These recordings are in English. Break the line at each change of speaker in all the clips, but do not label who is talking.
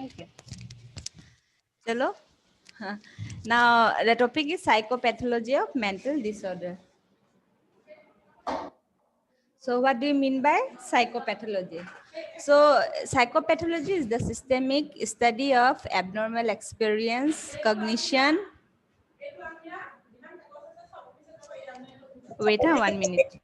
Okay. Chalo. Now the topic is psychopathology of mental disorder. So what do you mean by psychopathology? So psychopathology is the systemic study of abnormal experience, cognition. Wait 1 minute.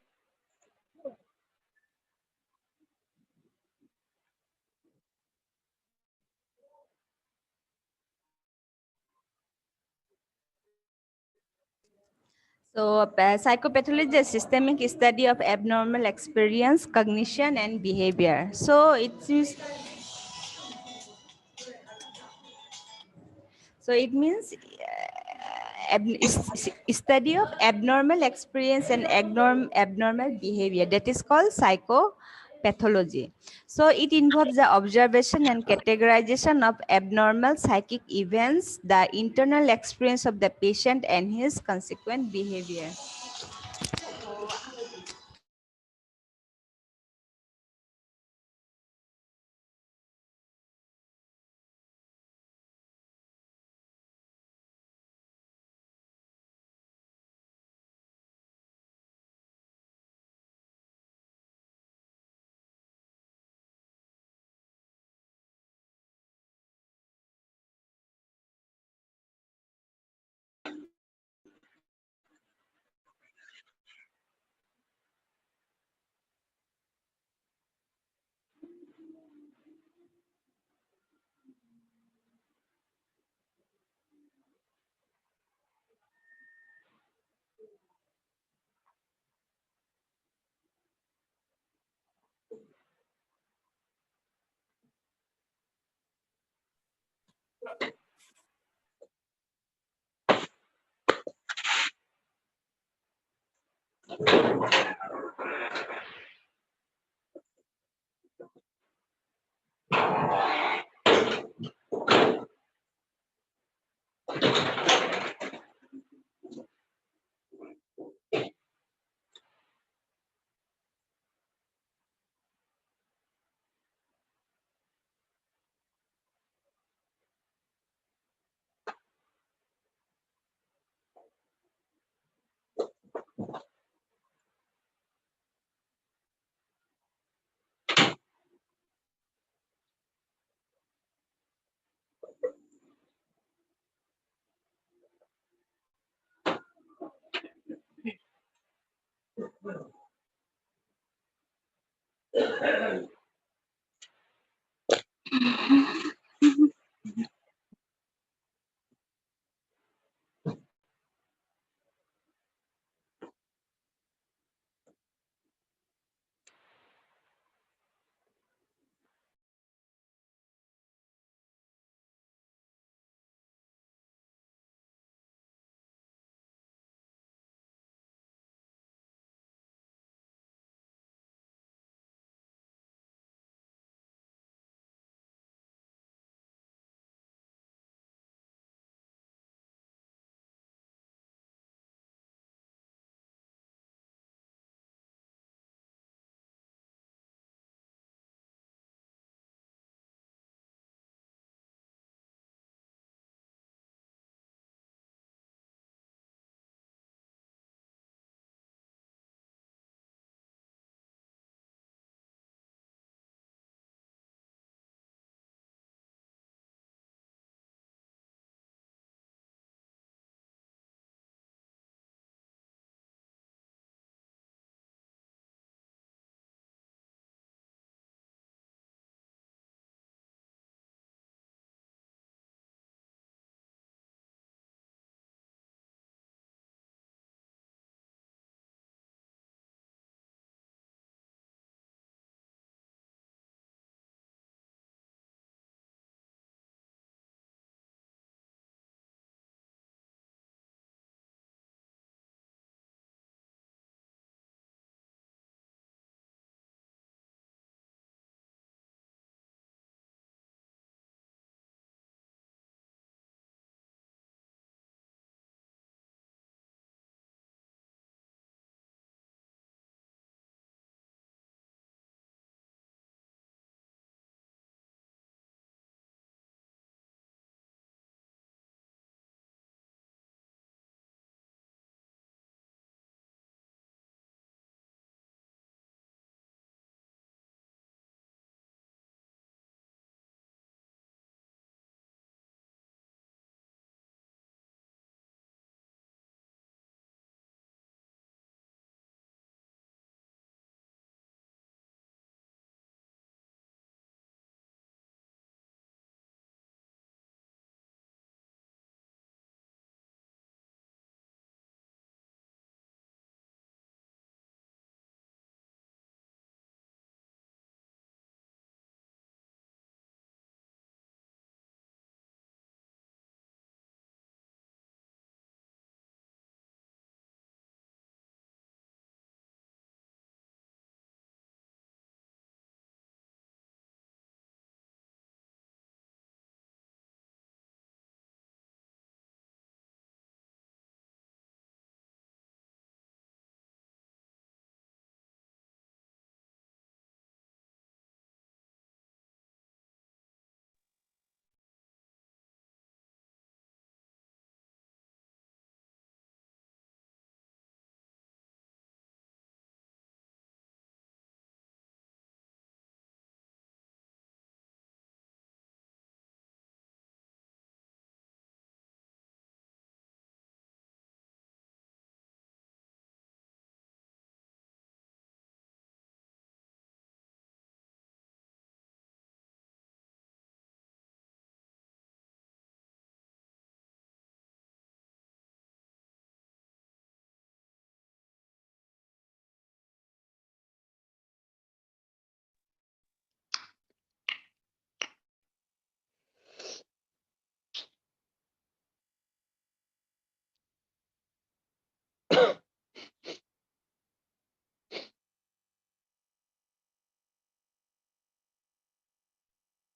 So psychopathology is a systemic study of abnormal experience, cognition, and behavior. So it means study of abnormal experience and abnormal behavior. That is called psychopathology. So it involves the observation and categorization of abnormal psychic events, the internal experience of the patient, and his consequent behavior.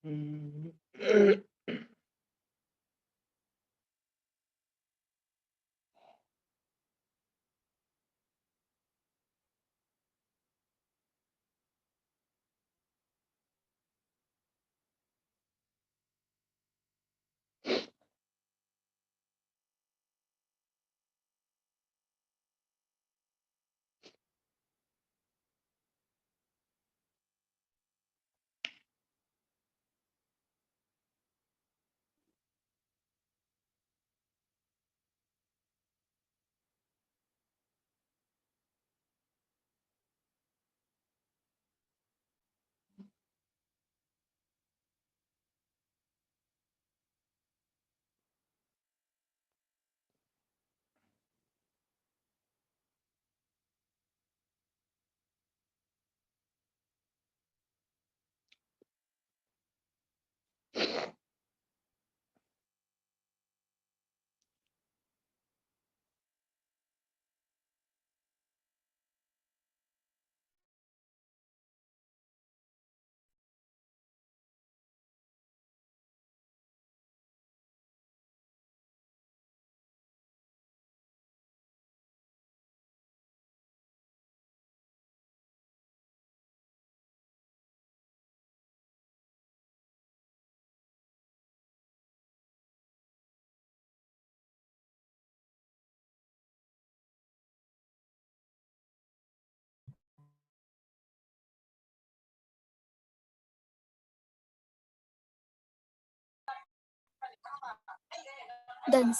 Mm.
Done.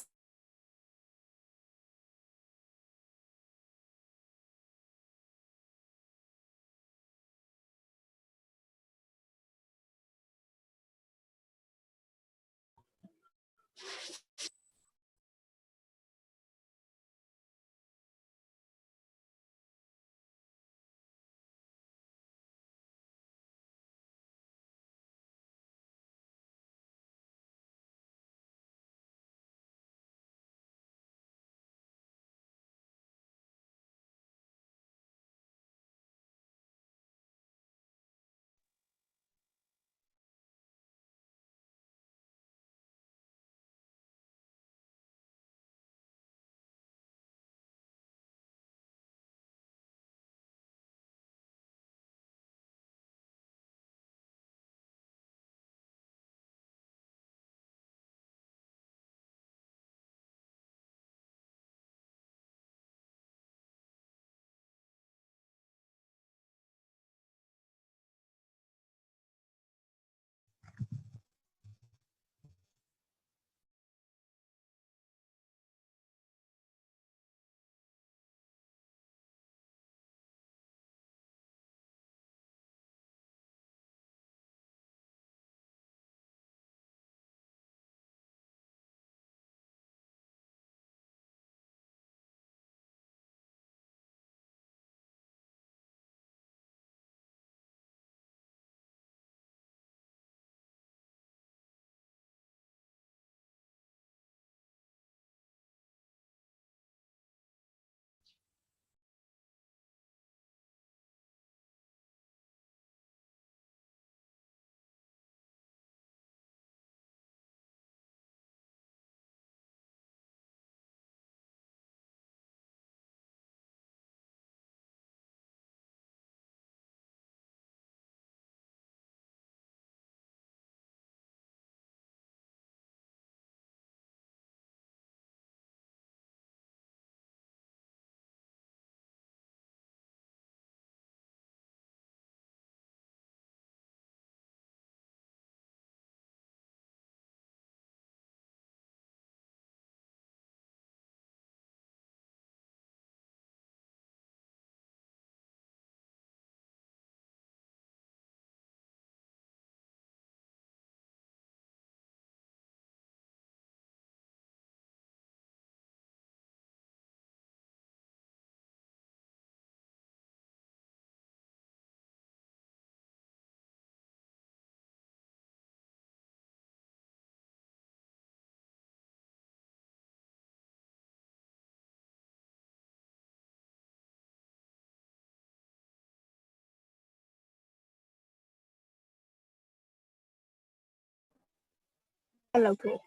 Okay.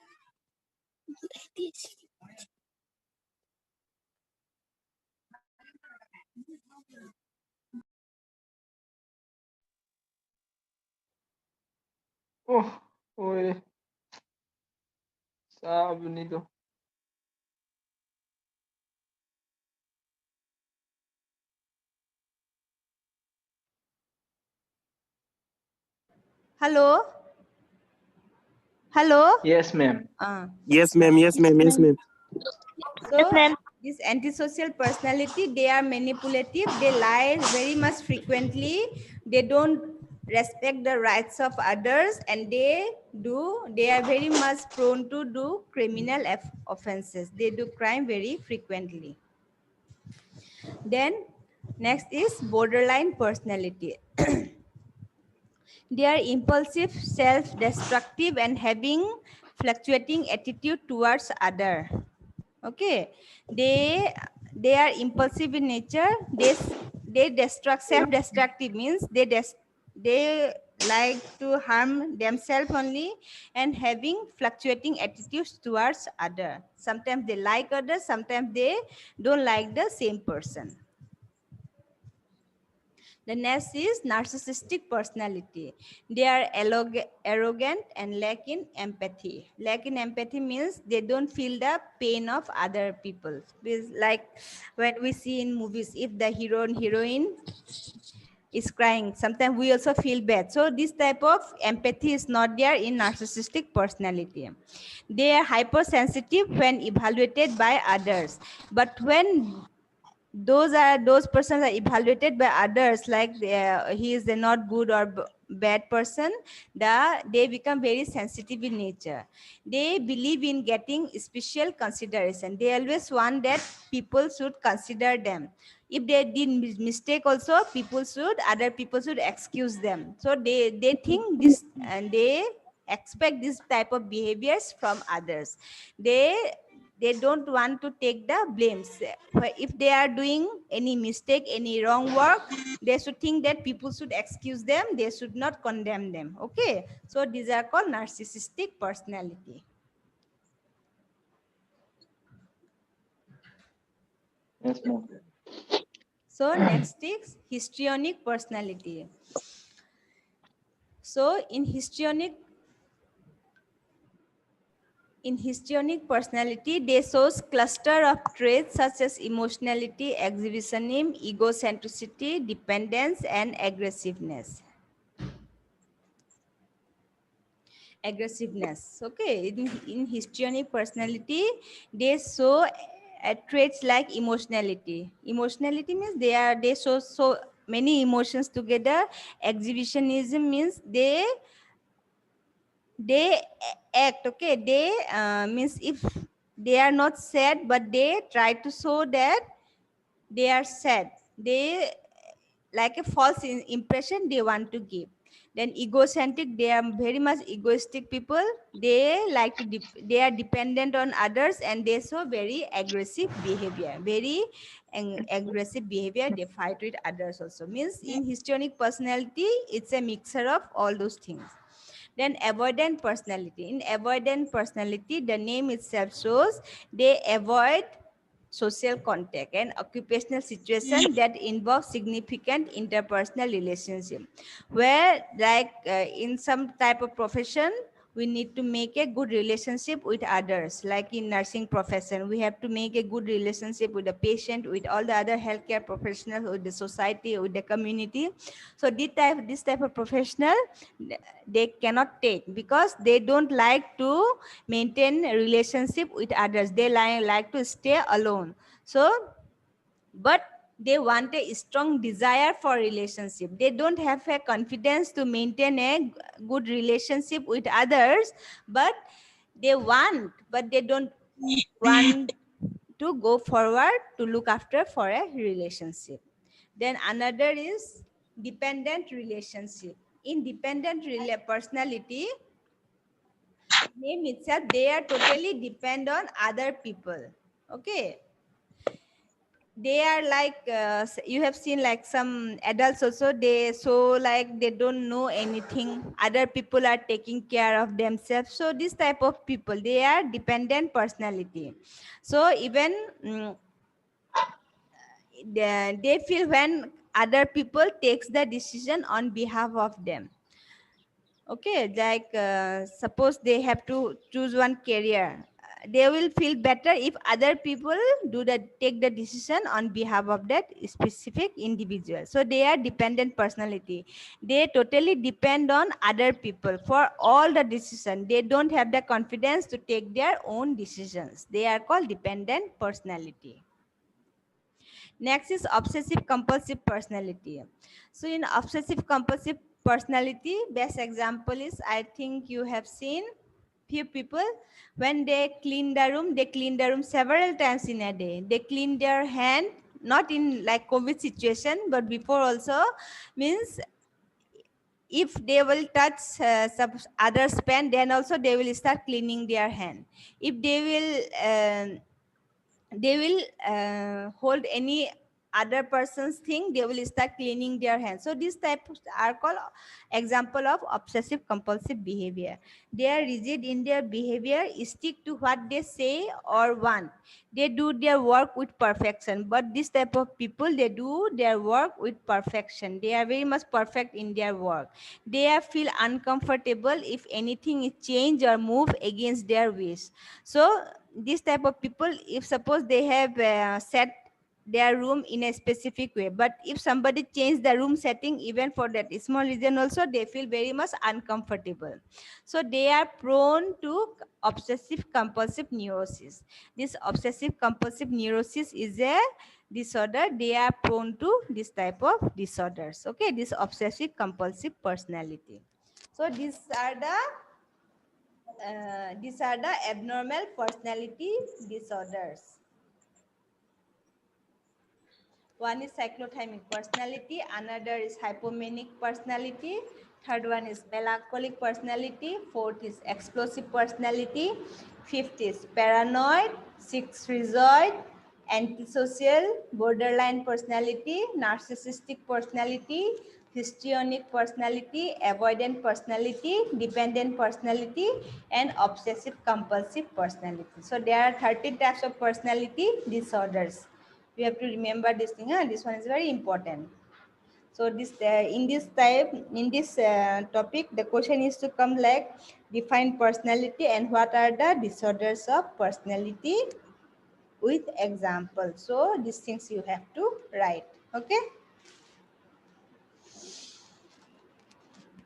Oh, oye, sabe, Nito.
Hello? Hello?
Yes, ma'am.
Yes, ma'am. Yes, ma'am. Yes, ma'am.
So this antisocial personality, they are manipulative, they lie very much frequently, they don't respect the rights of others, and they are very much prone to do criminal offenses. They do crime very frequently. Then next is borderline personality. They are impulsive, self-destructive, and having fluctuating attitude towards other. Okay, they are impulsive in nature. They destruct, self-destructive means they like to harm themselves only, and having fluctuating attitudes towards other. Sometimes they like others, sometimes they don't like the same person. The next is narcissistic personality. They are arrogant and lack in empathy. Lack in empathy means they don't feel the pain of other people. Because like when we see in movies, if the hero and heroine is crying, sometimes we also feel bad. So this type of empathy is not there in narcissistic personality. They are hypersensitive when evaluated by others. But when those persons are evaluated by others, like he is a not good or bad person, they become very sensitive in nature. They believe in getting special consideration. They always want that people should consider them. If they did mistake also, other people should excuse them. So they think this, and they expect this type of behaviors from others. They don't want to take the blames. If they are doing any mistake, any wrong work, they should think that people should excuse them, they should not condemn them. Okay, so these are called narcissistic personality.
Yes, ma'am.
So next is histrionic personality. So in histrionic personality, they shows cluster of traits such as emotionality, exhibitionism, egocentricity, dependence, and aggressiveness. Okay, in histrionic personality, they show traits like emotionality means they show so many emotions together. Exhibitionism means they act, okay, they means if they are not sad, but they try to show that they are sad. They like a false impression they want to give. Then egocentric, they are very much egoistic people. They like to they are dependent on others, and they show very aggressive behavior, aggressive behavior. They fight with others also. Means in histrionic personality, it's a mixture of all those things. Then avoidant personality. In avoidant personality, the name itself shows they avoid social contact and occupational situation that involve significant interpersonal relationship, where like in some type of profession, we need to make a good relationship with others. Like in nursing profession, we have to make a good relationship with the patient, with all the other healthcare professionals, with the society, with the community. So this type of professional, they cannot take, because they don't like to maintain a relationship with others. They like to stay alone. So but they want a strong desire for relationship. They don't have a confidence to maintain a good relationship with others, but they don't want to go forward to look after for a relationship. Then another is dependent relationship. In dependent personality, name itself, they are totally depend on other people. Okay, they are like you have seen like some adults also, they so like they don't know anything, other people are taking care of themselves. So this type of people, they are dependent personality. So even they feel when other people takes the decision on behalf of them. Okay, like suppose they have to choose one career, they will feel better if other people take the decision on behalf of that specific individual. So they are dependent personality. They totally depend on other people for all the decision. They don't have the confidence to take their own decisions. They are called dependent personality. Next is obsessive compulsive personality. So in obsessive compulsive personality, best example is, I think you have seen few people, when they clean the room, they clean the room several times in a day. They clean their hand, not in like COVID situation, but before also, means if they will touch some other pen, then also they will start cleaning their hand. If they will hold any other person's thing, they will start cleaning their hands. So these types are called example of obsessive compulsive behavior. They are rigid in their behavior, stick to what they say or want. They do their work with perfection. But this type of people, they do their work with perfection. They are very much perfect in their work. They are feel uncomfortable if anything is changed or move against their wish. So this type of people, if suppose they have set their room in a specific way, but if somebody change the room setting even for that small reason also, they feel very much uncomfortable. So they are prone to obsessive compulsive neurosis. This obsessive compulsive neurosis is a disorder. They are prone to this type of disorders. Okay, this obsessive compulsive personality. So these are the abnormal personality disorders. One is cyclothymic personality, another is hypomanic personality, third one is melancholic personality, fourth is explosive personality, fifth is paranoid, sixth schizoid, antisocial, borderline personality, narcissistic personality, histrionic personality, avoidant personality, dependent personality, and obsessive compulsive personality. So there are 13 types of personality disorders. You have to remember this thing. This one is very important. So this in this topic, the question is to come like, define personality and what are the disorders of personality with examples. So these things you have to write. Okay.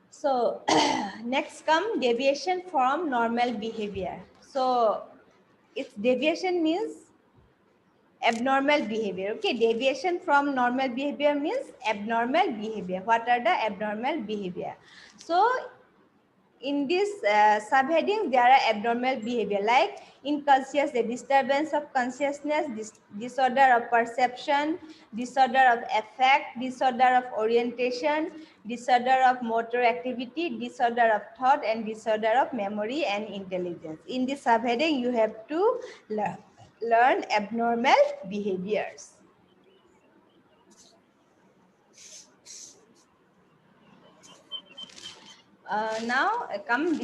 So next come deviation from normal behavior. So its deviation means abnormal behavior. Okay, deviation from normal behavior means abnormal behavior. What are the abnormal behavior? So in this subheading, there are abnormal behavior like inconscious, the disturbance of consciousness, disorder of perception, disorder of affect, disorder of orientation, disorder of motor activity, disorder of thought, and disorder of memory and intelligence. In this subheading, you have to learn abnormal behaviors. Now come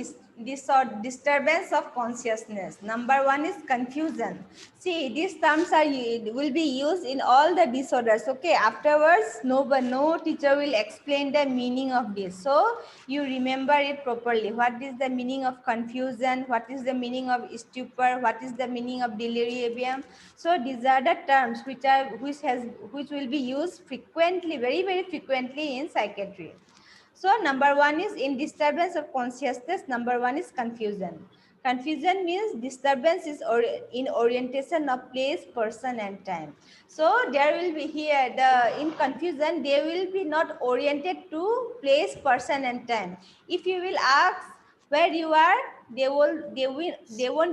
disturbance of consciousness. Number one is confusion. See, these terms will be used in all the disorders. Okay, afterwards no teacher will explain the meaning of this, so you remember it properly. What is the meaning of confusion? What is the meaning of stupor? What is the meaning of delirium? So these are the terms which will be used frequently, very frequently in psychiatry. So number one is in disturbance of consciousness. Number one is confusion. Confusion means disturbance is in orientation of place, person, and time. So there will be here in confusion, they will be not oriented to place, person, and time. If you will ask where you are, they won't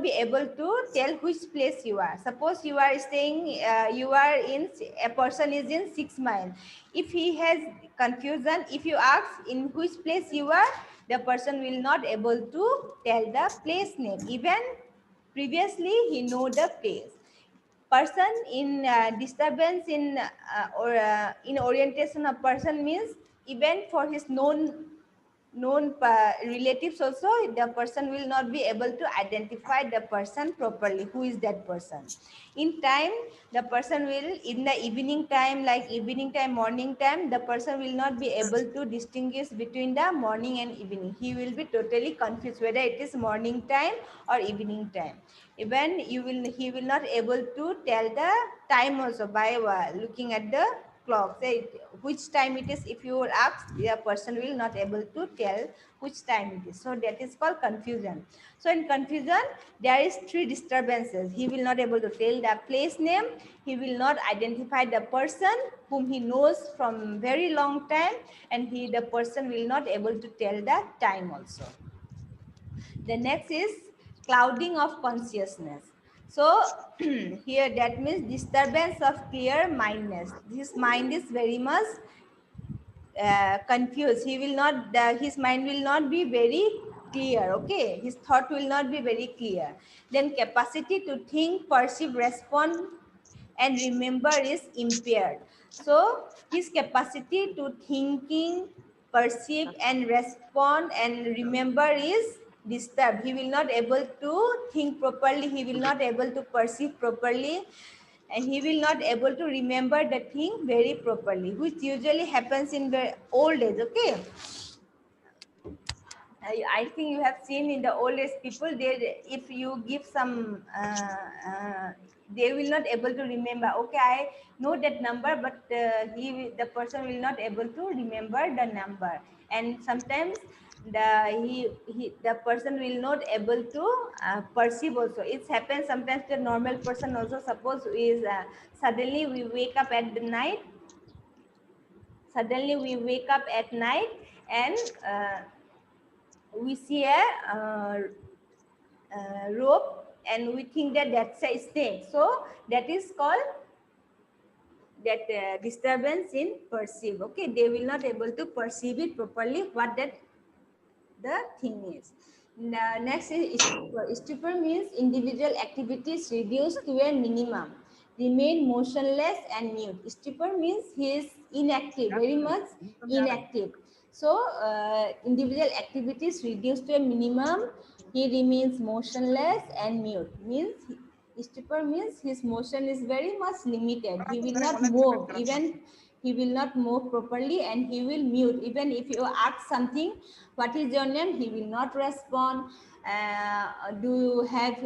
be able to tell which place you are. Suppose you are staying, a person is in 6 miles. If he has confusion, if you ask in which place you are, the person will not able to tell the place name. Even previously he know the place. person in disturbance in orientation of person means even for his known relatives also, the person will not be able to identify the person properly, who is that person. In time, the person will, in the evening time, like evening time, morning time, the person will not be able to distinguish between the morning and evening. He will be totally confused whether it is morning time or evening time. Even he will not able to tell the time also by looking at the clock, say which time it is. If you are asked, the person will not able to tell which time it is. So that is called confusion. So in confusion, there is three disturbances. He will not able to tell the place name. He will not identify the person whom he knows from very long time, and the person will not able to tell the time also. The next is clouding of consciousness. So here that means disturbance of clear mindness. His mind is very much confused. He will not, his mind will not be very clear. Okay, his thought will not be very clear. Then capacity to think, perceive, respond, and remember is impaired. So his capacity to thinking, perceive, and respond and remember is disturbed. He will not able to think properly. He will not able to perceive properly, and he will not able to remember the thing very properly, which usually happens in the old age. Okay, I think you have seen in the old age people, they, if you give some they will not able to remember. Okay, I know that number, but the person will not able to remember the number. And sometimes the person will not able to perceive also. It happens sometimes. The normal person also, suppose is suddenly we wake up at the night, and we see a rope, and we think that that's a snake. So that is called that disturbance in perceive. Okay, they will not able to perceive it properly what that the thing is. Next is stupor. Stupor means individual activities reduced to a minimum, remain motionless and mute. Stupor means he is inactive, very much inactive. So individual activities reduced to a minimum, he remains motionless and mute. Means stupor means his motion is very much limited. He will not move, even he will not move properly, and he will mute. Even if you ask something, what is your name, he will not respond. Do you have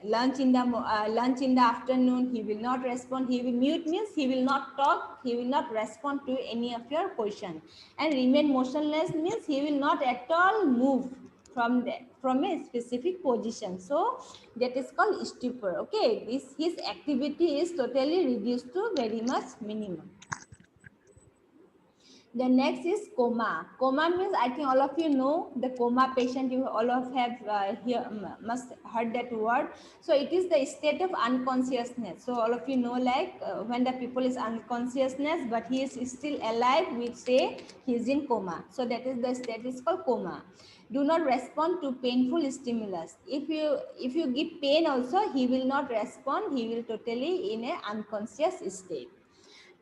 lunch in the afternoon, he will not respond. He will mute means he will not talk, he will not respond to any of your question. And remain motionless means he will not at all move from a specific position. So that is called stupor. Okay, his activity is totally reduced to very much minimum. The next is coma. Coma means, I think all of you know the coma patient. You all of have must heard that word. So it is the state of unconsciousness. So all of you know, like when the people is unconsciousness, but he is still alive, we say he is in coma. So that is the state is called coma. Do not respond to painful stimulus. If you give pain also, he will not respond. He will totally in a unconscious state.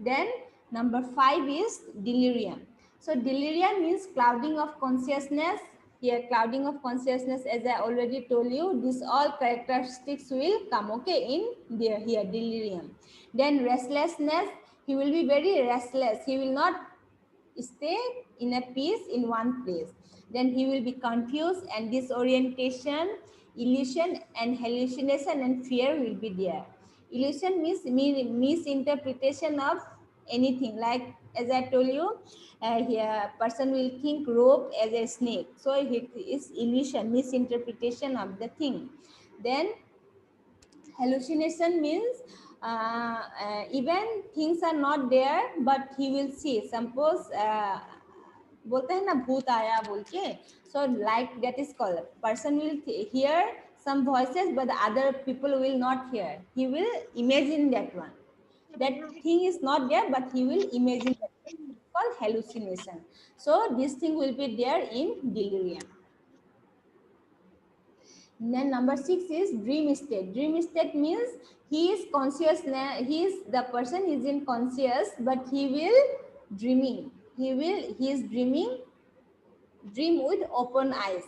Then number 5 is delirium. So delirium means clouding of consciousness. Here clouding of consciousness, as I already told you, these all characteristics will come, okay, in there here delirium. Then restlessness, he will be very restless. He will not stay in a peace in one place. Then he will be confused and disorientation, illusion and hallucination and fear will be there. Illusion means misinterpretation of anything. Like as I told you, here person will think rope as a snake. So it is illusion, misinterpretation of the thing. Then hallucination means even things are not there, but he will see. Suppose बोलते हैं ना भूत आया बोल के, so like that is called, person will hear some voices but the other people will not hear. He will imagine that one, that thing is not there but he will imagine that. It's called hallucination. So this thing will be there in delirium. Then number 6 is dream state. Dream state means he is consciousness. He is the person is in conscious, but he will dreaming. He is dreaming. Dream with open eyes.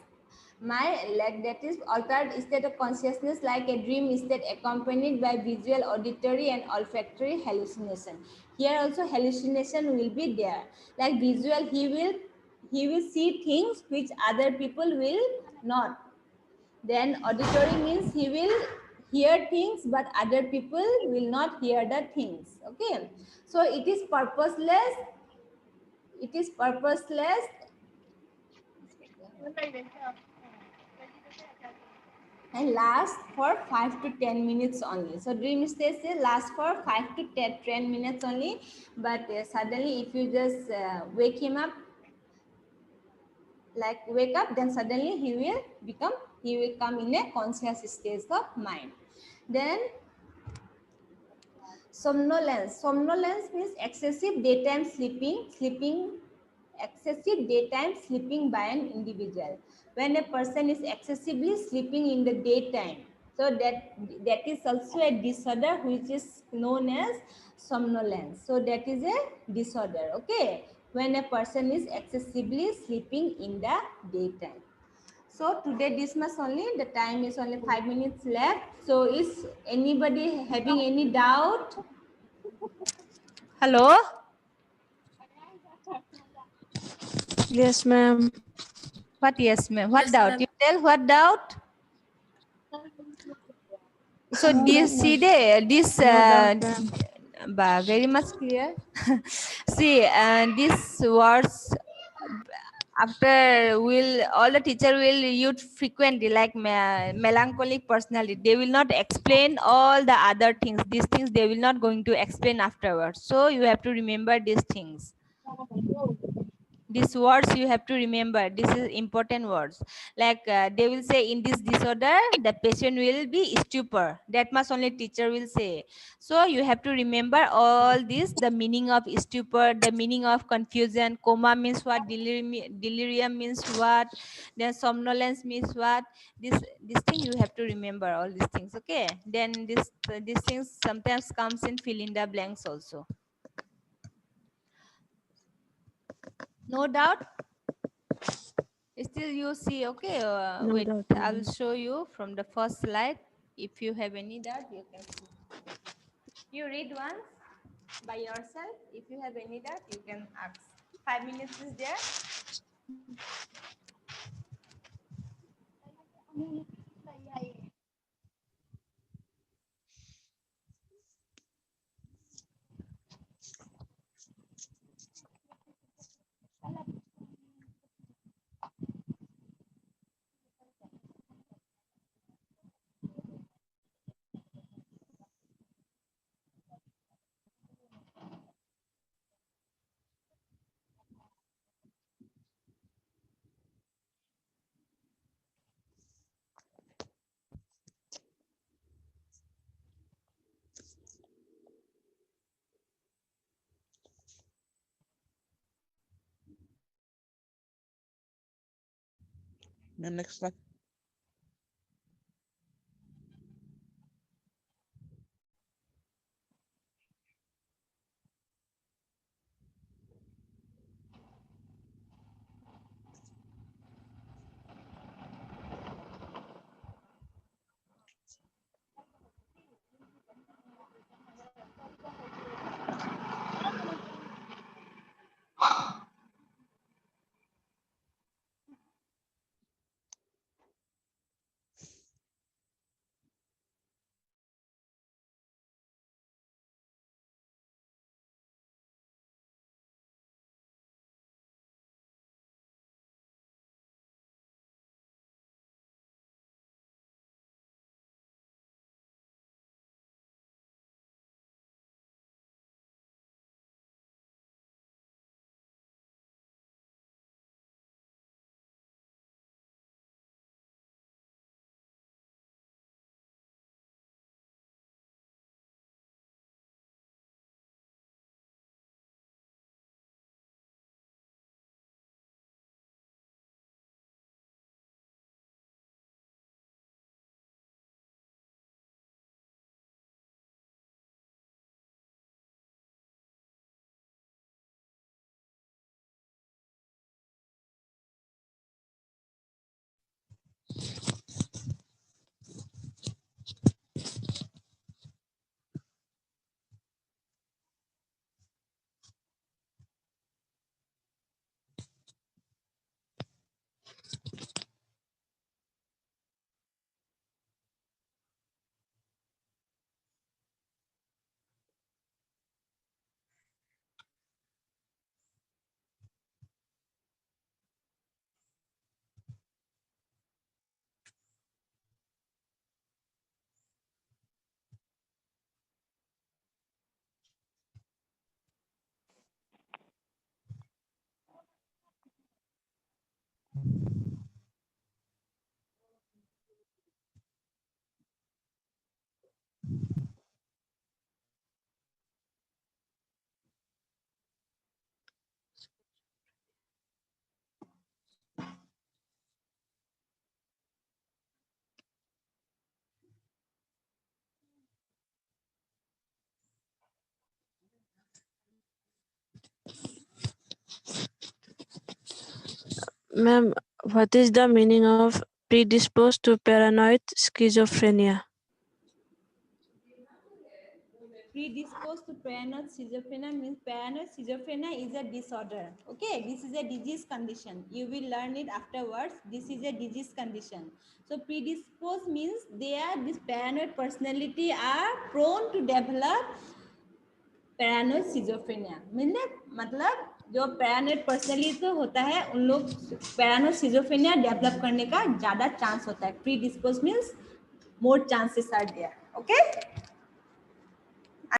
Like that is altered state of consciousness, like a dream state accompanied by visual, auditory, and olfactory hallucination. Here also hallucination will be there. Like visual, he will see things which other people will not. Then auditory means he will hear things, but other people will not hear the things. Okay, so it is purposeless. It is purposeless. And last for 5 to 10 minutes only. So dream state lasts for 5 to 10 minutes only. But suddenly, if you just wake him up, like wake up, then suddenly he will come in a conscious state of mind. Then somnolence. Somnolence means excessive daytime excessive daytime sleeping by an individual. When a person is excessively sleeping in the daytime, so that is also a disorder which is known as somnolence. So that is a disorder. Okay, when a person is excessively sleeping in the daytime. So today this much only. The time is only 5 minutes left. So is anybody having any doubt? Hello?
Yes, ma'am.
What yes, ma'am? What doubt? You tell what doubt? So this see this very much clear. See, these words after will all the teacher will use frequently, like melancholic personality. They will not explain all the other things. These things they will not going to explain afterwards. So you have to remember these things. These words you have to remember. This is important words. Like they will say in this disorder the patient will be stupor. That much only teacher will say. So you have to remember all this, the meaning of stupor, the meaning of confusion. Coma means what, delirium means what, then somnolence means what. This thing you have to remember all these things. Okay, then these things sometimes comes in fill in the blanks also. No doubt. Still you see. Okay,
No
wait,
doubt,
I'll
ma'am.
show you from the first slide. If you have any doubt, you can see. You read once by yourself. If you have any doubt, you can ask. 5 minutes is there.
Ma'am, next slide.
Ma'am, what is the meaning of predisposed to paranoid schizophrenia?
Predisposed to paranoid schizophrenia means paranoid schizophrenia is a disorder. Okay, this is a disease condition. You will learn it afterwards. This is a disease condition. So predisposed means this paranoid personality are prone to develop paranoid schizophrenia. मतलब जो paranoid personality होता है उन लोग paranoid schizophrenia develop करने का ज़्यादा chance होता है. Predisposed means more chances are there. Okay.